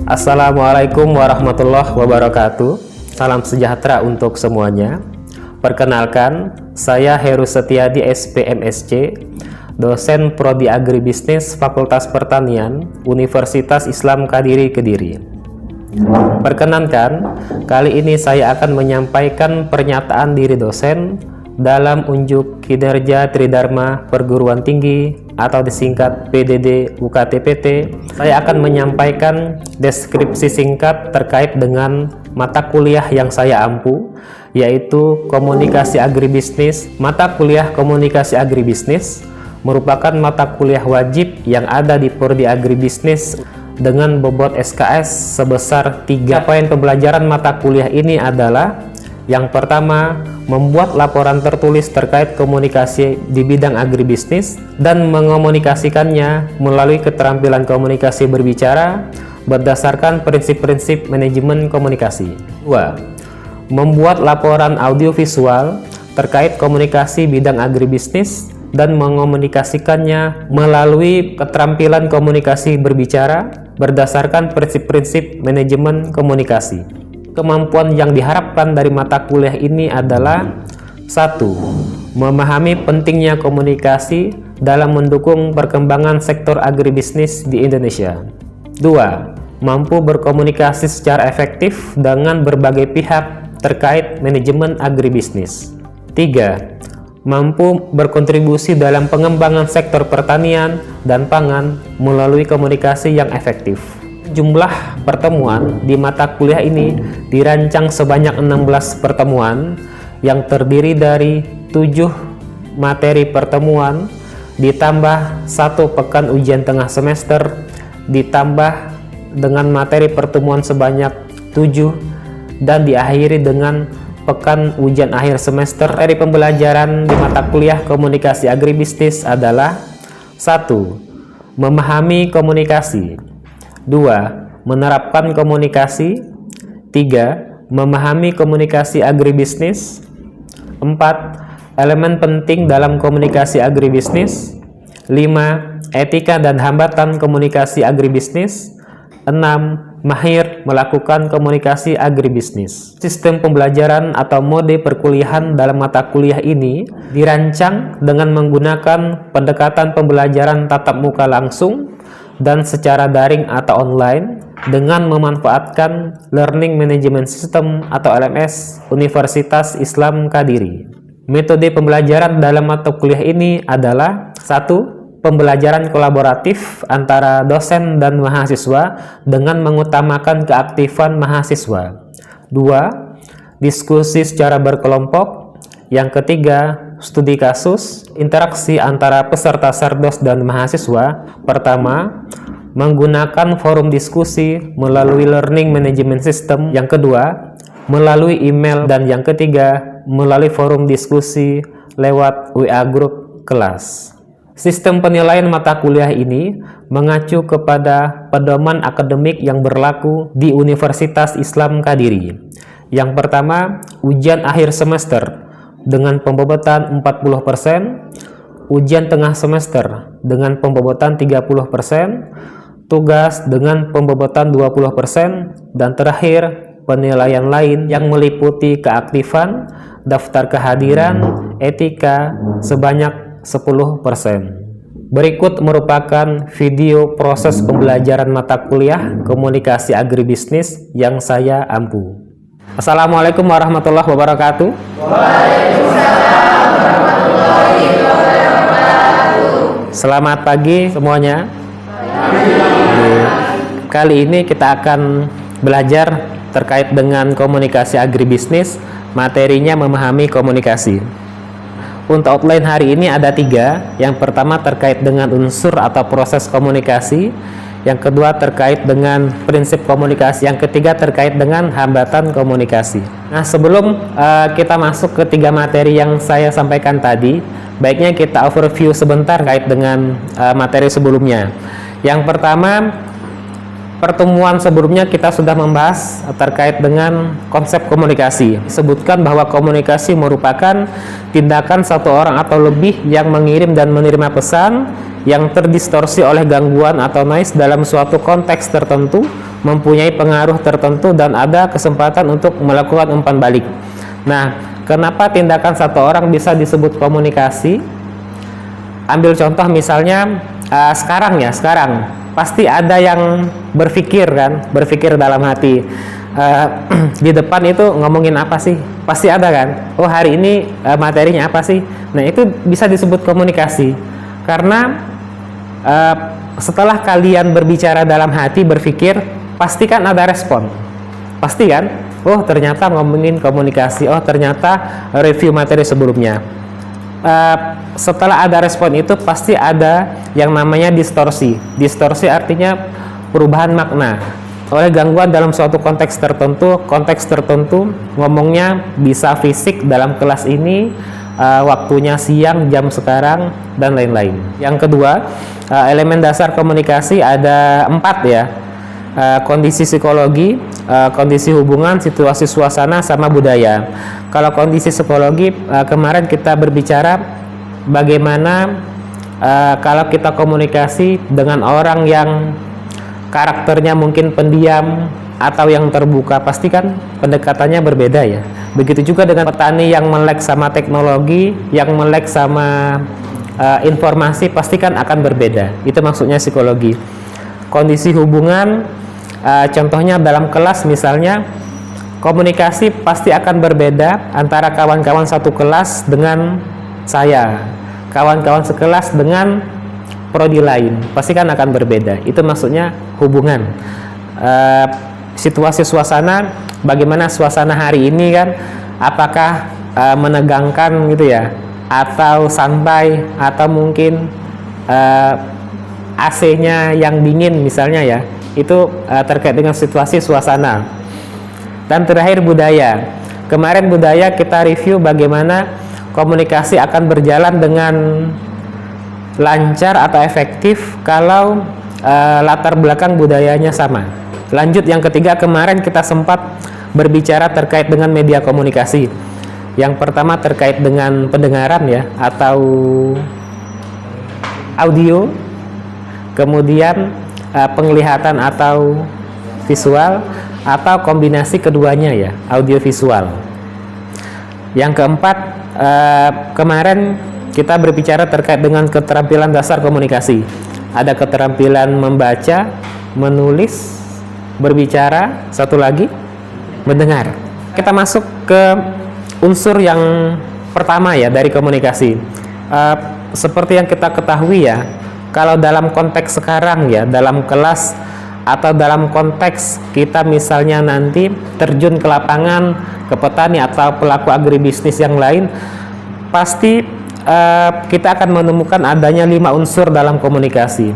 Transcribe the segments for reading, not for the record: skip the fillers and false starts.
Assalamualaikum warahmatullahi wabarakatuh. Salam sejahtera untuk semuanya. Perkenalkan, saya Heru Setiadi SPMSC, dosen Prodi Agribisnis Fakultas Pertanian Universitas Islam Kadiri Kediri. Perkenankan, kali ini saya akan menyampaikan pernyataan diri dosen dalam unjuk kinerja Tridharma Perguruan Tinggi atau disingkat PDD UKT-PT. Saya akan menyampaikan deskripsi singkat terkait dengan mata kuliah yang saya ampu, yaitu Komunikasi Agribisnis. Mata kuliah Komunikasi Agribisnis merupakan mata kuliah wajib yang ada di Prodi Agribisnis dengan bobot SKS sebesar 3. Poin pembelajaran mata kuliah ini adalah: yang pertama, membuat laporan tertulis terkait komunikasi di bidang agribisnis dan mengomunikasikannya melalui keterampilan komunikasi berbicara berdasarkan prinsip-prinsip manajemen komunikasi. 2. Membuat laporan audiovisual terkait komunikasi bidang agribisnis dan mengomunikasikannya melalui keterampilan komunikasi berbicara berdasarkan prinsip-prinsip manajemen komunikasi. Kemampuan yang diharapkan dari mata kuliah ini adalah: 1. Memahami pentingnya komunikasi dalam mendukung perkembangan sektor agribisnis di Indonesia. 2. Mampu berkomunikasi secara efektif dengan berbagai pihak terkait manajemen agribisnis. 3. Mampu berkontribusi dalam pengembangan sektor pertanian dan pangan melalui komunikasi yang efektif. Jumlah pertemuan di mata kuliah ini dirancang sebanyak 16 pertemuan yang terdiri dari 7 materi pertemuan ditambah 1 pekan ujian tengah semester ditambah dengan materi pertemuan sebanyak 7 dan diakhiri dengan pekan ujian akhir semester. Materi pembelajaran di mata kuliah Komunikasi Agribisnis adalah: 1. Memahami komunikasi. 2. Menerapkan komunikasi. 3. Memahami komunikasi agribisnis. 4. Elemen penting dalam komunikasi agribisnis. 5. Etika dan hambatan komunikasi agribisnis. 6. Mahir melakukan komunikasi agribisnis. Sistem pembelajaran atau mode perkuliahan dalam mata kuliah ini dirancang dengan menggunakan pendekatan pembelajaran tatap muka langsung dan secara daring atau online dengan memanfaatkan Learning Management System atau LMS Universitas Islam Kadiri. Metode pembelajaran dalam mata kuliah ini adalah: 1. Pembelajaran kolaboratif antara dosen dan mahasiswa dengan mengutamakan keaktifan mahasiswa. 2. Diskusi secara berkelompok. Yang ketiga, studi kasus, interaksi antara peserta Serdos dan mahasiswa. Pertama, menggunakan forum diskusi melalui Learning Management System. Yang kedua, melalui email. Dan yang ketiga, melalui forum diskusi lewat WA Group kelas. Sistem penilaian mata kuliah ini mengacu kepada pedoman akademik yang berlaku di Universitas Islam Kadiri. Yang pertama, ujian akhir semester dengan pembobotan 40%, ujian tengah semester dengan pembobotan 30%, tugas dengan pembobotan 20%, dan terakhir penilaian lain yang meliputi keaktifan, daftar kehadiran, etika sebanyak 10%. Berikut merupakan video proses pembelajaran mata kuliah Komunikasi Agribisnis yang saya ampu. Assalamualaikum warahmatullahi wabarakatuh. Waalaikumsalam warahmatullahi wabarakatuh. Selamat pagi semuanya. Kali ini kita akan belajar terkait dengan komunikasi agribisnis. Materinya memahami komunikasi. Untuk outline hari ini ada 3. Yang pertama terkait dengan unsur atau proses komunikasi. Yang kedua terkait dengan prinsip komunikasi. Yang ketiga terkait dengan hambatan komunikasi. Nah, sebelum kita masuk ke 3 materi yang saya sampaikan tadi, baiknya kita overview sebentar terkait dengan materi sebelumnya. Yang pertama, pertemuan sebelumnya kita sudah membahas terkait dengan konsep komunikasi. Disebutkan bahwa komunikasi merupakan tindakan satu orang atau lebih yang mengirim dan menerima pesan yang terdistorsi oleh gangguan atau noise dalam suatu konteks tertentu mempunyai pengaruh tertentu dan ada kesempatan untuk melakukan umpan balik. Nah, kenapa tindakan satu orang bisa disebut komunikasi? Ambil contoh misalnya sekarang pasti ada yang berpikir kan, berpikir dalam hati. Di depan itu ngomongin apa sih? Pasti ada kan? Oh, hari ini materinya apa sih? Nah, itu bisa disebut komunikasi. Karena setelah kalian berbicara dalam hati, berpikir, pasti kan ada respon. Pasti kan? Oh, ternyata ngomongin komunikasi. Oh, ternyata review materi sebelumnya. Setelah ada respon itu pasti ada yang namanya distorsi. Distorsi artinya perubahan makna oleh gangguan dalam suatu konteks tertentu ngomongnya bisa fisik dalam kelas ini, waktunya siang, jam sekarang, dan lain-lain. Yang kedua, elemen dasar komunikasi ada 4 ya. Kondisi psikologi, kondisi hubungan, situasi suasana, sama budaya. Kalau kondisi psikologi, kemarin kita berbicara bagaimana kalau kita komunikasi dengan orang yang karakternya mungkin pendiam atau yang terbuka, pasti kan pendekatannya berbeda ya. Begitu juga dengan petani yang melek sama teknologi, yang melek sama informasi, pasti kan akan berbeda. Itu maksudnya psikologi. Kondisi hubungan, contohnya dalam kelas misalnya, komunikasi pasti akan berbeda antara kawan-kawan satu kelas dengan saya, kawan-kawan sekelas dengan prodi lain, pasti kan akan berbeda. Itu maksudnya hubungan. Situasi suasana, bagaimana suasana hari ini kan, apakah menegangkan gitu ya, atau santai, atau mungkin AC-nya yang dingin misalnya ya. Itu terkait dengan situasi suasana. Dan terakhir budaya. Kemarin budaya kita review bagaimana komunikasi akan berjalan dengan lancar atau efektif kalau latar belakang budayanya sama. Lanjut, yang ketiga, kemarin kita sempat berbicara terkait dengan media komunikasi. Yang pertama terkait dengan pendengaran ya, atau audio, kemudian penglihatan atau visual, atau kombinasi keduanya ya, audio visual. Yang keempat, kemarin kita berbicara terkait dengan keterampilan dasar komunikasi. Ada keterampilan membaca, menulis, berbicara, satu lagi mendengar. Kita masuk ke unsur yang pertama ya dari komunikasi. Seperti yang kita ketahui ya, kalau dalam konteks sekarang ya, dalam kelas atau dalam konteks kita misalnya nanti terjun ke lapangan, ke petani atau pelaku agribisnis yang lain, pasti kita akan menemukan adanya 5 unsur dalam komunikasi.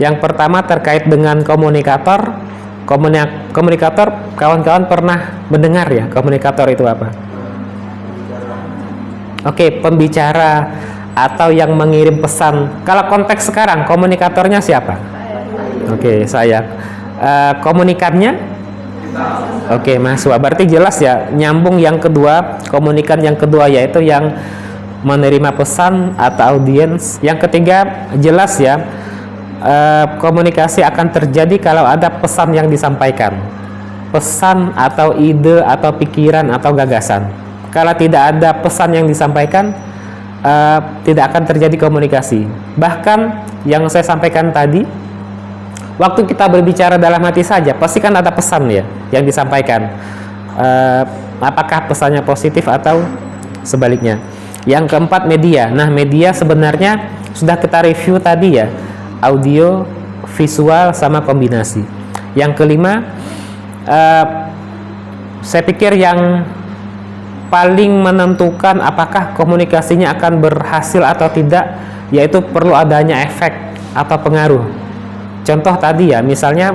Yang pertama terkait dengan komunikator. Komunikator, kawan-kawan pernah mendengar ya, komunikator itu apa? Oke, pembicara atau yang mengirim pesan. Kalau konteks sekarang, komunikatornya siapa? Oke, saya. Komunikannya? Oke, mahasiswa. Berarti jelas ya, nyambung yang kedua, komunikan yang kedua yaitu yang menerima pesan atau audiens. Yang ketiga, jelas ya, komunikasi akan terjadi kalau ada pesan yang disampaikan, pesan atau ide atau pikiran atau gagasan. Kalau tidak ada pesan yang disampaikan, tidak akan terjadi komunikasi. Bahkan yang saya sampaikan tadi, waktu kita berbicara dalam hati saja, pasti kan ada pesan ya yang disampaikan. Apakah pesannya positif atau sebaliknya. Yang keempat, media. Nah, media sebenarnya sudah kita review tadi ya, audio, visual, sama kombinasi. Yang kelima, saya pikir yang paling menentukan apakah komunikasinya akan berhasil atau tidak, yaitu perlu adanya efek atau pengaruh. Contoh tadi ya, misalnya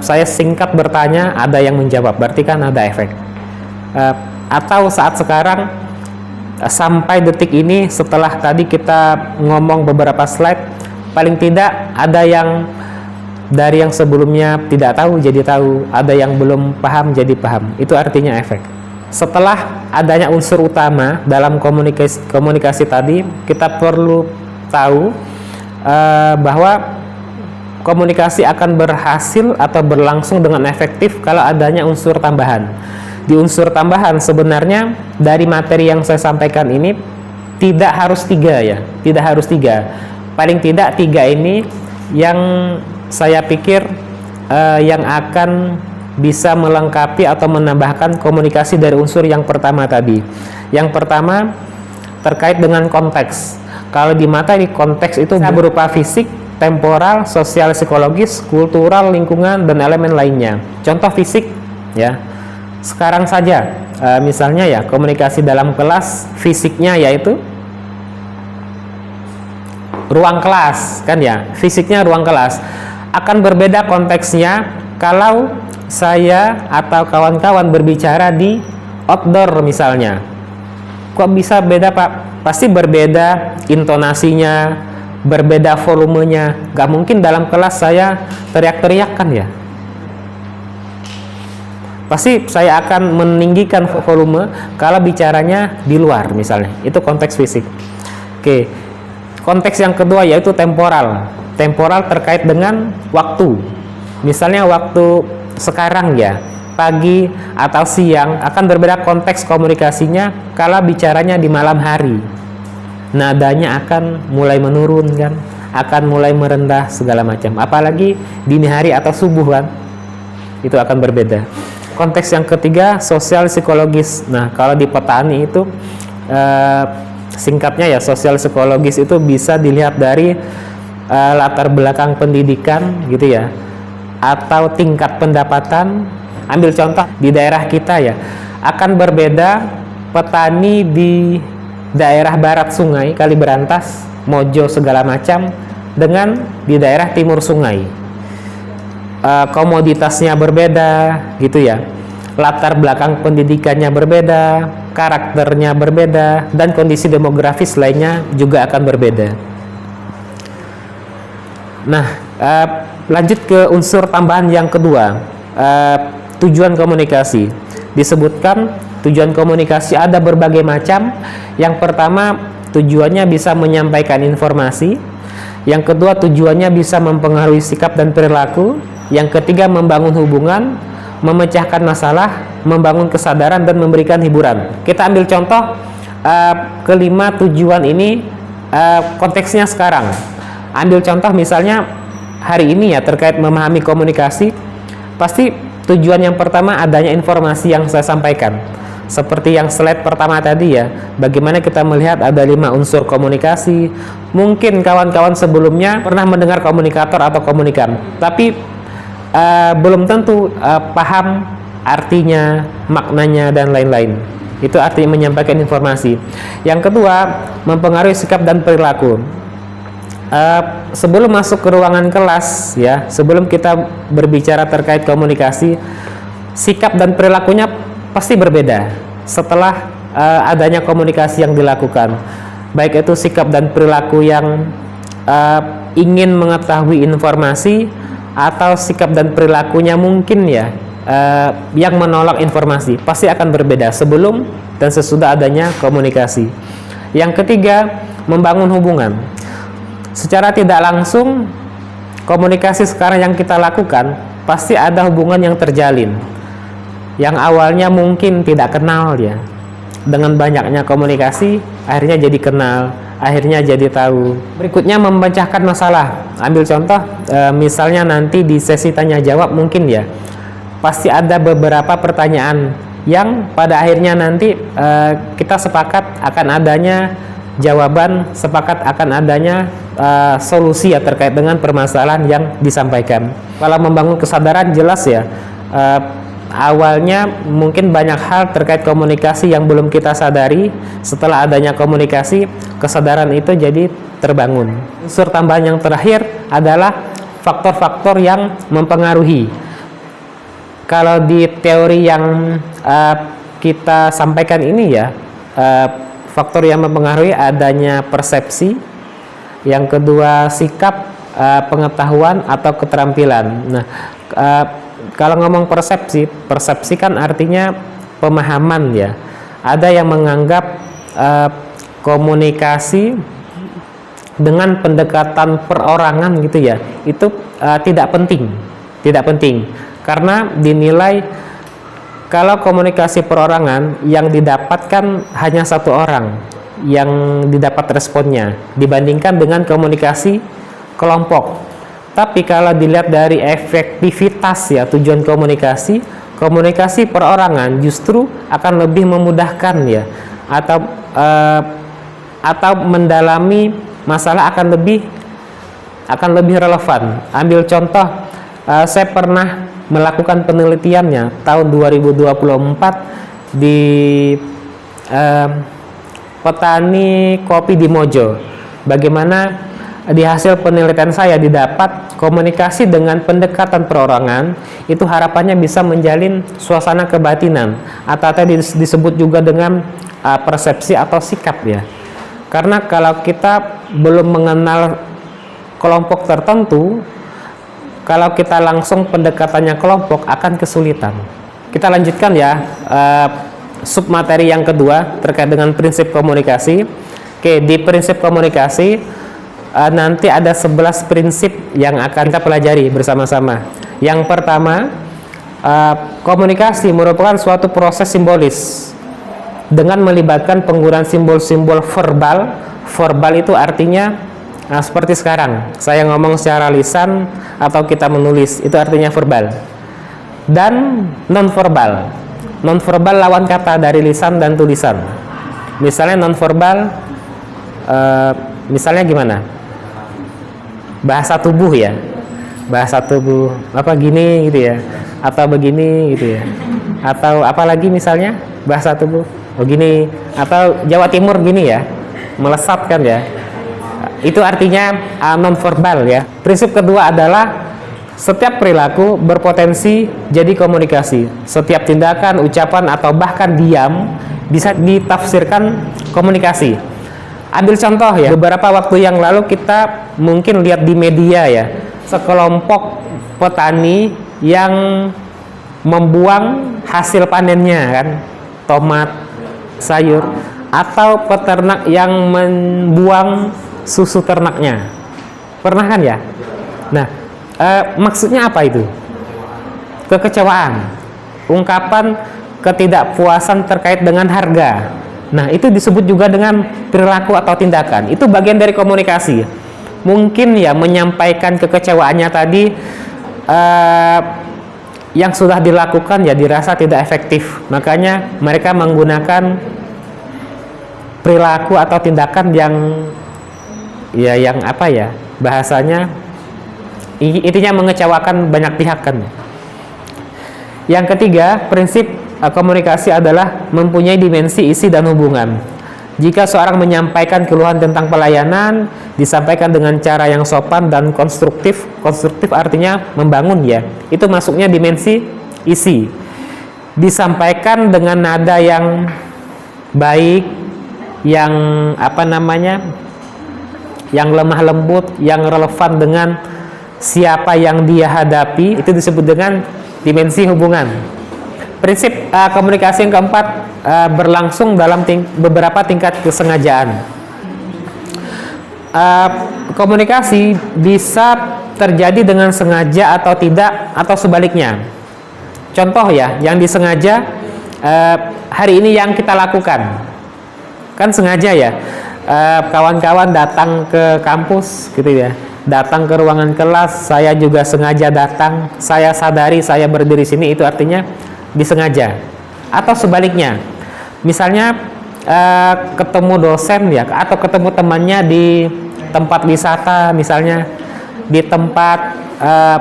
saya singkat bertanya, ada yang menjawab, berarti kan ada efek. Atau saat sekarang, sampai detik ini setelah tadi kita ngomong beberapa slide, paling tidak ada yang dari yang sebelumnya tidak tahu jadi tahu, ada yang belum paham jadi paham. Itu artinya efek. Setelah adanya unsur utama dalam komunikasi tadi, kita perlu tahu bahwa komunikasi akan berhasil atau berlangsung dengan efektif kalau adanya unsur tambahan. Di unsur tambahan sebenarnya dari materi yang saya sampaikan ini tidak harus 3 ya, tidak harus 3. Paling tidak 3 ini yang saya pikir yang akan bisa melengkapi atau menambahkan komunikasi dari unsur yang pertama tadi. Yang pertama terkait dengan konteks. Kalau di materi konteks itu berupa fisik, temporal, sosial, psikologis, kultural, lingkungan, dan elemen lainnya. Contoh fisik ya. Sekarang saja misalnya ya, komunikasi dalam kelas, fisiknya yaitu ruang kelas kan ya, fisiknya ruang kelas. Akan berbeda konteksnya kalau saya atau kawan-kawan berbicara di outdoor misalnya. Kok bisa beda Pak? Pasti berbeda intonasinya, berbeda volumenya. Gak mungkin dalam kelas saya teriak-teriak kan ya. Pasti saya akan meninggikan volume kalau bicaranya di luar misalnya. Itu konteks fisik. Oke. Konteks yang kedua yaitu temporal. Temporal terkait dengan waktu. Misalnya waktu sekarang ya, pagi atau siang, akan berbeda konteks komunikasinya kalau bicaranya di malam hari. Nadanya akan mulai menurun kan, akan mulai merendah segala macam. Apalagi dini hari atau subuh kan, itu akan berbeda. Konteks yang ketiga sosial psikologis. Nah, kalau di petani itu singkatnya ya, sosial psikologis itu bisa dilihat dari latar belakang pendidikan gitu ya, atau tingkat pendapatan. Ambil contoh di daerah kita ya, akan berbeda petani di daerah barat sungai, Kaliberantas, Mojo segala macam, dengan di daerah timur sungai. Komoditasnya berbeda gitu ya, latar belakang pendidikannya berbeda, karakternya berbeda, dan kondisi demografis lainnya juga akan berbeda. Nah, lanjut ke unsur tambahan yang kedua, tujuan komunikasi. Disebutkan tujuan komunikasi ada berbagai macam. Yang pertama, tujuannya bisa menyampaikan informasi. Yang kedua, tujuannya bisa mempengaruhi sikap dan perilaku. Yang ketiga, membangun hubungan, memecahkan masalah, membangun kesadaran, dan memberikan hiburan. Kita ambil contoh kelima tujuan ini, konteksnya sekarang. Ambil contoh misalnya hari ini ya, terkait memahami komunikasi. Pasti tujuan yang pertama adanya informasi yang saya sampaikan. Seperti yang slide pertama tadi ya, bagaimana kita melihat ada 5 unsur komunikasi. Mungkin kawan-kawan sebelumnya pernah mendengar komunikator atau komunikan, tapi belum tentu paham artinya, maknanya, dan lain-lain. Itu artinya menyampaikan informasi. Yang kedua, mempengaruhi sikap dan perilaku. Sebelum masuk ke ruangan kelas ya, sebelum kita berbicara terkait komunikasi, sikap dan perilakunya pasti berbeda setelah adanya komunikasi yang dilakukan. Baik itu sikap dan perilaku yang ingin mengetahui informasi, atau sikap dan perilakunya mungkin ya yang menolak informasi, pasti akan berbeda sebelum dan sesudah adanya komunikasi. Yang ketiga, membangun hubungan. Secara tidak langsung, komunikasi sekarang yang kita lakukan pasti ada hubungan yang terjalin. Yang awalnya mungkin tidak kenal ya, dengan banyaknya komunikasi akhirnya jadi kenal, akhirnya jadi tahu. Berikutnya, memecahkan masalah. Ambil contoh misalnya nanti di sesi tanya jawab mungkin ya, pasti ada beberapa pertanyaan yang pada akhirnya nanti kita sepakat akan adanya jawaban, sepakat akan adanya solusi ya terkait dengan permasalahan yang disampaikan. Kalau membangun kesadaran, jelas ya, awalnya mungkin banyak hal terkait komunikasi yang belum kita sadari. Setelah adanya komunikasi, kesadaran itu jadi terbangun. Unsur tambahan yang terakhir adalah faktor-faktor yang mempengaruhi. Kalau di teori yang kita sampaikan ini ya, faktor yang mempengaruhi adanya persepsi, yang kedua sikap, pengetahuan atau keterampilan. Nah, kalau ngomong persepsi, persepsi kan artinya pemahaman ya. Ada yang menganggap komunikasi dengan pendekatan perorangan gitu ya, itu tidak penting karena dinilai kalau komunikasi perorangan yang didapatkan hanya satu orang yang didapat responnya dibandingkan dengan komunikasi kelompok. Tapi kalau dilihat dari efektivitas ya tujuan komunikasi perorangan justru akan lebih memudahkan ya, atau mendalami masalah akan lebih relevan. Ambil contoh, saya pernah melakukan penelitiannya tahun 2024 di petani kopi di Mojo. Bagaimana di hasil penelitian saya didapat komunikasi dengan pendekatan perorangan itu harapannya bisa menjalin suasana kebatinan atau disebut juga dengan persepsi atau sikap ya. Karena kalau kita belum mengenal kelompok tertentu, kalau kita langsung pendekatannya kelompok akan kesulitan. Kita lanjutkan ya, submateri yang kedua terkait dengan prinsip komunikasi. Oke, di prinsip komunikasi nanti ada 11 prinsip yang akan kita pelajari bersama-sama. Yang pertama, komunikasi merupakan suatu proses simbolis dengan melibatkan penggunaan simbol-simbol verbal. Verbal itu artinya seperti sekarang saya ngomong secara lisan atau kita menulis, itu artinya verbal. Dan nonverbal. Nonverbal lawan kata dari lisan dan tulisan. Misalnya nonverbal, misalnya gimana? Bahasa tubuh ya, bahasa tubuh apa gini gitu ya, atau begini gitu ya, atau apalagi misalnya bahasa tubuh begini, atau Jawa Timur gini ya, melesat kan ya, itu artinya nonverbal ya. Prinsip kedua adalah setiap perilaku berpotensi jadi komunikasi. Setiap tindakan, ucapan, atau bahkan diam bisa ditafsirkan komunikasi. Ambil contoh ya, beberapa waktu yang lalu kita mungkin lihat di media ya, sekelompok petani yang membuang hasil panennya kan, tomat, sayur, atau peternak yang membuang susu ternaknya. Pernah kan ya? Nah, maksudnya apa itu? Kekecewaan, ungkapan ketidakpuasan terkait dengan harga. Nah, itu disebut juga dengan perilaku atau tindakan. Itu bagian dari komunikasi. Mungkin ya menyampaikan kekecewaannya tadi yang sudah dilakukan ya dirasa tidak efektif. Makanya mereka menggunakan perilaku atau tindakan yang apa ya? Bahasanya intinya mengecewakan banyak pihak kan. Yang ketiga, prinsip komunikasi adalah mempunyai dimensi isi dan hubungan. Jika seorang menyampaikan keluhan tentang pelayanan, disampaikan dengan cara yang sopan dan konstruktif. Konstruktif artinya membangun ya. Itu masuknya dimensi isi. Disampaikan dengan nada yang baik, yang apa namanya, yang lemah lembut, yang relevan dengan siapa yang dia hadapi, itu disebut dengan dimensi hubungan. Prinsip komunikasi yang keempat berlangsung dalam beberapa tingkat kesengajaan. Komunikasi bisa terjadi dengan sengaja atau tidak, atau sebaliknya. Contoh ya, yang disengaja hari ini yang kita lakukan kan sengaja ya, kawan-kawan datang ke kampus gitu ya, datang ke ruangan kelas, saya juga sengaja datang, saya sadari saya berdiri sini, itu artinya disengaja. Atau sebaliknya, misalnya ketemu dosen ya, atau ketemu temannya di tempat wisata, misalnya di tempat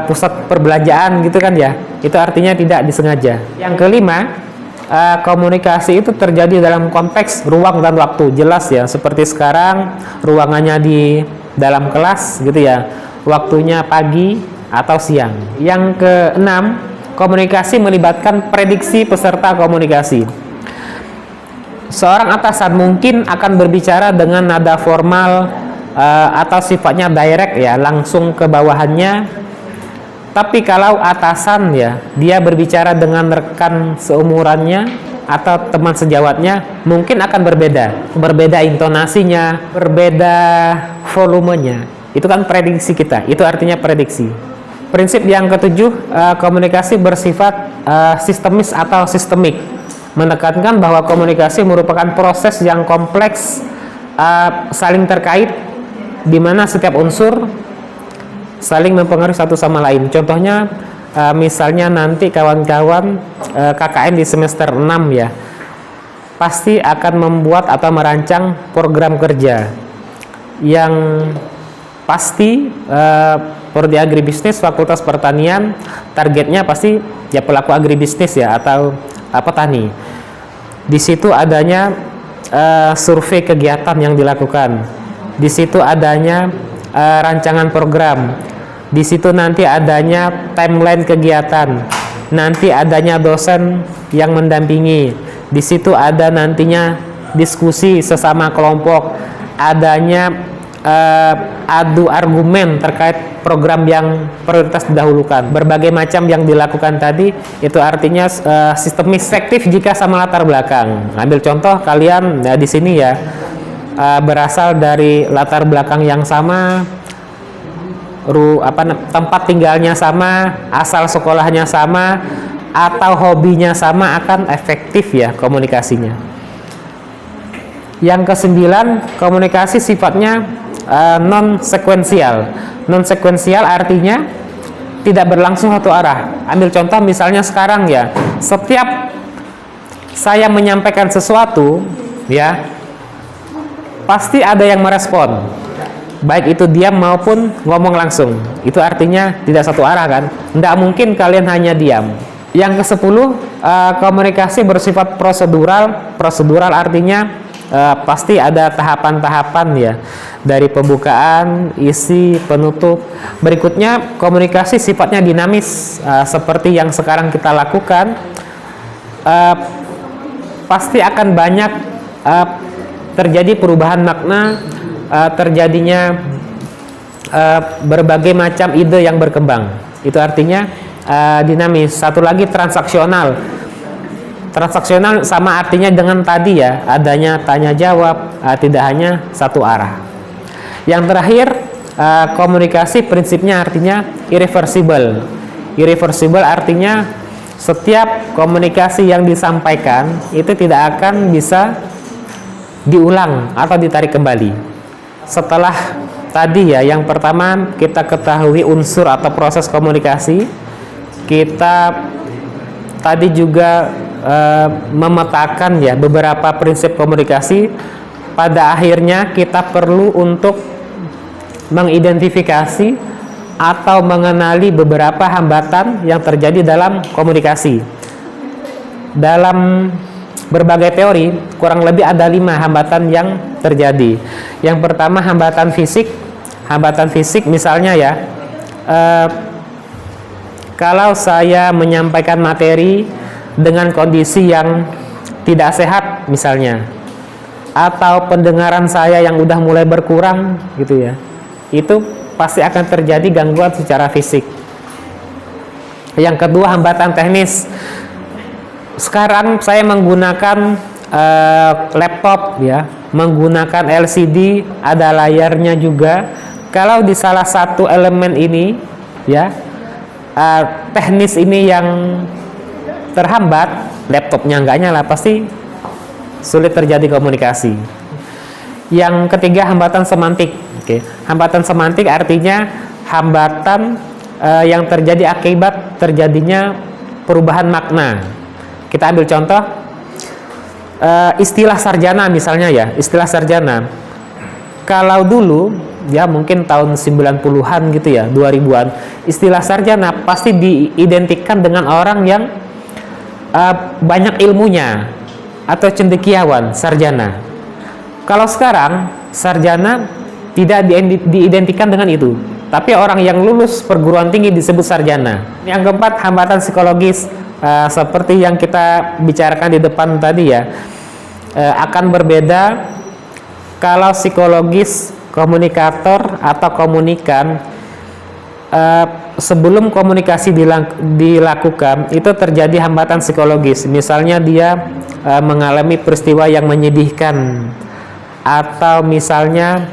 pusat perbelanjaan gitu kan ya, itu artinya tidak disengaja. Yang kelima, komunikasi itu terjadi dalam konteks ruang dan waktu. Jelas ya, seperti sekarang ruangannya di dalam kelas gitu ya, waktunya pagi atau siang. Yang keenam, komunikasi melibatkan prediksi peserta komunikasi. Seorang atasan mungkin akan berbicara dengan nada formal atau sifatnya direct ya, langsung ke bawahannya. Tapi kalau atasan ya, dia berbicara dengan rekan seumurannya, atau teman sejawatnya mungkin akan berbeda intonasinya, berbeda volumenya. Itu kan prediksi kita, itu artinya prediksi. Prinsip yang ketujuh, komunikasi bersifat sistemis atau sistemik, menekankan bahwa komunikasi merupakan proses yang kompleks, saling terkait, di mana setiap unsur saling mempengaruhi satu sama lain. Contohnya, misalnya nanti kawan-kawan KKN di semester 6 ya, pasti akan membuat atau merancang program kerja yang pasti prodi agribisnis Fakultas Pertanian targetnya pasti ya pelaku agribisnis ya atau petani. Di situ adanya survei kegiatan yang dilakukan. Di situ adanya rancangan program. Di situ nanti adanya timeline kegiatan. Nanti adanya dosen yang mendampingi. Di situ ada nantinya diskusi sesama kelompok. Adanya adu argumen terkait program yang prioritas didahulukan. Berbagai macam yang dilakukan tadi itu artinya sistemis, efektif jika sama latar belakang. Ambil contoh kalian di sini ya, berasal dari latar belakang yang sama, tempat tinggalnya sama, asal sekolahnya sama, atau hobinya sama, akan efektif ya komunikasinya. Yang kesembilan, komunikasi sifatnya non sekuensial. Non sekuensial artinya tidak berlangsung satu arah. Ambil contoh misalnya sekarang ya, setiap saya menyampaikan sesuatu ya, pasti ada yang merespon, baik itu diam maupun ngomong langsung. Itu artinya tidak satu arah kan, tidak mungkin kalian hanya diam. Yang ke-10, komunikasi bersifat prosedural. Prosedural artinya pasti ada tahapan-tahapan ya, dari pembukaan, isi, penutup. Berikutnya, komunikasi sifatnya dinamis, seperti yang sekarang kita lakukan. Pasti akan banyak terjadi perubahan makna, terjadinya berbagai macam ide yang berkembang. Itu artinya dinamis. Satu lagi, transaksional. Transaksional sama artinya dengan tadi ya, adanya tanya jawab, tidak hanya satu arah. Yang terakhir, komunikasi prinsipnya artinya irreversible. Irreversible artinya setiap komunikasi yang disampaikan itu tidak akan bisa diulang atau ditarik kembali. Setelah tadi ya, yang pertama kita ketahui unsur atau proses komunikasi, kita tadi juga memetakan ya beberapa prinsip komunikasi. Pada akhirnya kita perlu untuk mengidentifikasi atau mengenali beberapa hambatan yang terjadi dalam komunikasi. Dalam berbagai teori, kurang lebih ada 5 hambatan yang terjadi. Yang pertama, hambatan fisik. Hambatan fisik misalnya ya, kalau saya menyampaikan materi dengan kondisi yang tidak sehat misalnya, atau pendengaran saya yang udah mulai berkurang gitu ya, itu pasti akan terjadi gangguan secara fisik. Yang kedua, hambatan teknis. Sekarang saya menggunakan laptop ya, menggunakan LCD, ada layarnya juga. Kalau di salah satu elemen ini ya, teknis ini yang terhambat, laptopnya nggak nyala, pasti sulit terjadi komunikasi. Yang ketiga, hambatan semantik. Oke. Hambatan semantik artinya hambatan yang terjadi akibat terjadinya perubahan makna. Kita ambil contoh istilah sarjana misalnya ya, istilah sarjana. Kalau dulu ya mungkin tahun 90-an gitu ya, 2000-an, istilah sarjana pasti diidentikan dengan orang yang banyak ilmunya atau cendekiawan, sarjana. Kalau sekarang sarjana tidak diidentikan dengan itu, tapi orang yang lulus perguruan tinggi disebut sarjana. Yang keempat, hambatan psikologis. Seperti yang kita bicarakan di depan tadi ya, akan berbeda kalau psikologis komunikator atau komunikan sebelum komunikasi dilakukan itu terjadi hambatan psikologis, misalnya dia mengalami peristiwa yang menyedihkan, atau misalnya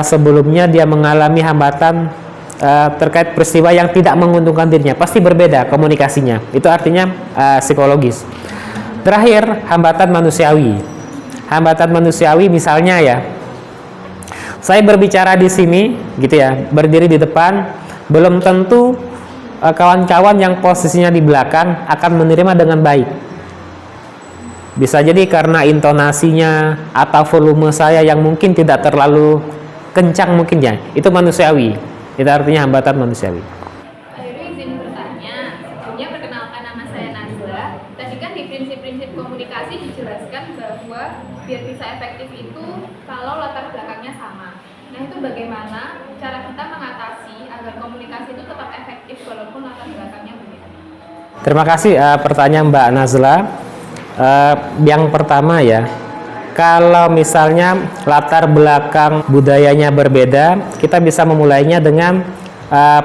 sebelumnya dia mengalami hambatan terkait peristiwa yang tidak menguntungkan dirinya, pasti berbeda komunikasinya. Itu artinya psikologis. Terakhir, hambatan manusiawi. Hambatan manusiawi misalnya ya, saya berbicara di sini gitu ya, berdiri di depan, belum tentu kawan-kawan yang posisinya di belakang akan menerima dengan baik. Bisa jadi karena intonasinya atau volume saya yang mungkin tidak terlalu kencang mungkin ya, itu manusiawi. Itu artinya hambatan manusiawi. Akhirnya izin bertanya, sebelumnya perkenalkan, nama saya Nazla. Tadi kan di prinsip-prinsip komunikasi dijelaskan bahwa biar bisa efektif itu kalau latar belakangnya sama. Nah, itu bagaimana cara kita mengatasi agar komunikasi itu tetap efektif walaupun latar belakangnya berbeda? Terima kasih pertanyaan Mbak Nazla. Yang pertama ya, kalau misalnya latar belakang budayanya berbeda, kita bisa memulainya dengan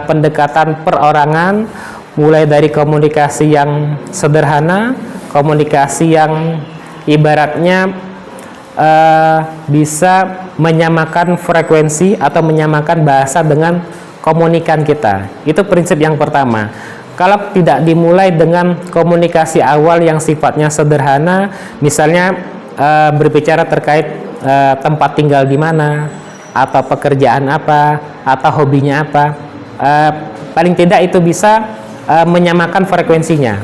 pendekatan perorangan, mulai dari komunikasi yang sederhana, komunikasi yang ibaratnya bisa menyamakan frekuensi atau menyamakan bahasa dengan komunikan kita. Itu prinsip yang pertama. Kalau tidak dimulai dengan komunikasi awal yang sifatnya sederhana, misalnya berbicara terkait tempat tinggal di mana, atau pekerjaan apa, atau hobinya apa, paling tidak itu bisa menyamakan frekuensinya.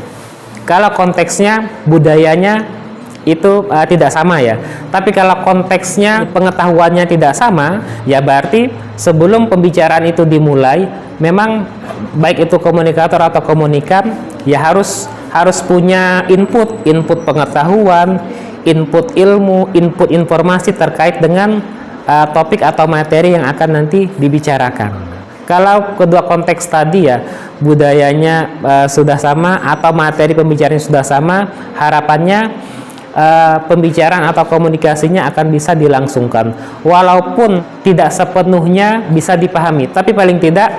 Kalau konteksnya, budayanya itu tidak sama ya. Tapi kalau konteksnya, pengetahuannya tidak sama, ya berarti sebelum pembicaraan itu dimulai, memang baik itu komunikator atau komunikan ya harus punya input pengetahuan, input ilmu, input informasi terkait dengan topik atau materi yang akan nanti dibicarakan. Kalau kedua konteks tadi ya, budayanya sudah sama atau materi pembicaraan sudah sama, harapannya pembicaraan atau komunikasinya akan bisa dilangsungkan, walaupun tidak sepenuhnya bisa dipahami, tapi paling tidak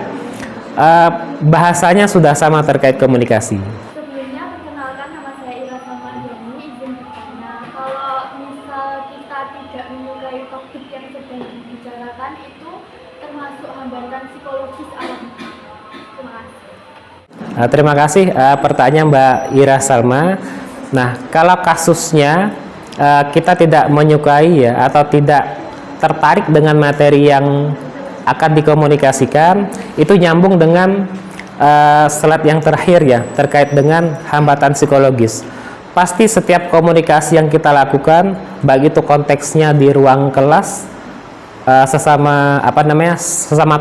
bahasanya sudah sama terkait komunikasi. Sebelumnya perkenalkan, nama saya Ira Samandani. Izin bertanya, kalau misal kita tidak menyukai topik yang sedang dibicarakan, itu termasuk hambatan psikologis alami? Terima kasih. Terima kasih pertanyaan Mbak Ira Salma. Nah, kalau kasusnya kita tidak menyukai ya, atau tidak tertarik dengan materi yang akan dikomunikasikan, itu nyambung dengan slide yang terakhir ya, terkait dengan hambatan psikologis. Pasti setiap komunikasi yang kita lakukan, baik itu konteksnya di ruang kelas, sesama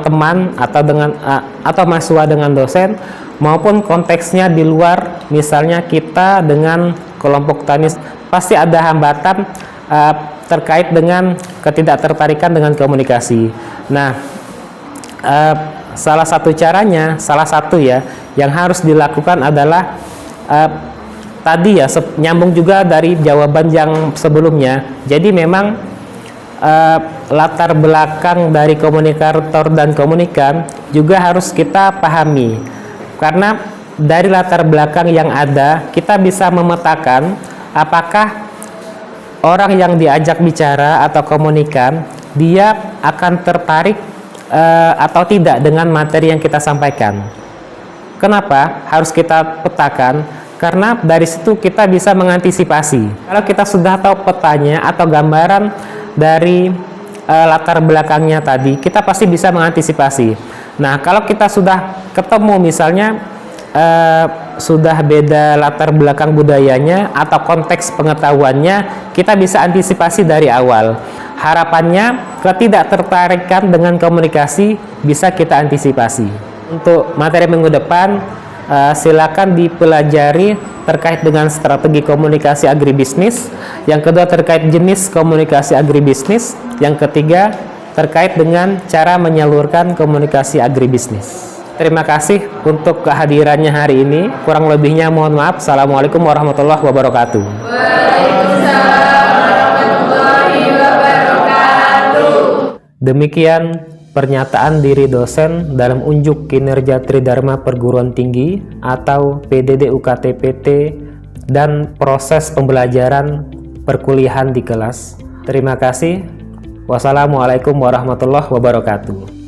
teman, atau dengan atau mahasiswa dengan dosen, maupun konteksnya di luar, misalnya kita dengan kelompok tani, pasti ada hambatan terkait dengan ketidaktertarikan dengan komunikasi. Nah, salah satu ya yang harus dilakukan adalah tadi ya, nyambung juga dari jawaban yang sebelumnya. Jadi memang latar belakang dari komunikator dan komunikan juga harus kita pahami, karena dari latar belakang yang ada kita bisa memetakan apakah orang yang diajak bicara atau komunikan dia akan tertarik atau tidak dengan materi yang kita sampaikan. Kenapa harus kita petakan? Karena dari situ kita bisa mengantisipasi. Kalau kita sudah tahu petanya atau gambaran dari latar belakangnya tadi, kita pasti bisa mengantisipasi. Nah, kalau kita sudah ketemu misalnya sudah beda latar belakang budayanya atau konteks pengetahuannya, kita bisa antisipasi dari awal. Harapannya ketidaktertarikan dengan komunikasi bisa kita antisipasi. Untuk materi minggu depan, silakan dipelajari terkait dengan strategi komunikasi agribisnis. Yang kedua terkait jenis komunikasi agribisnis. Yang ketiga terkait dengan cara menyalurkan komunikasi agribisnis. Terima kasih untuk kehadirannya hari ini. Kurang lebihnya mohon maaf. Assalamualaikum warahmatullahi wabarakatuh. Waalaikumsalam warahmatullahi wabarakatuh. Demikian pernyataan diri dosen dalam unjuk kinerja Tridharma Perguruan Tinggi atau PDD UKT-PT dan proses pembelajaran perkuliahan di kelas. Terima kasih. Wassalamualaikum warahmatullahi wabarakatuh.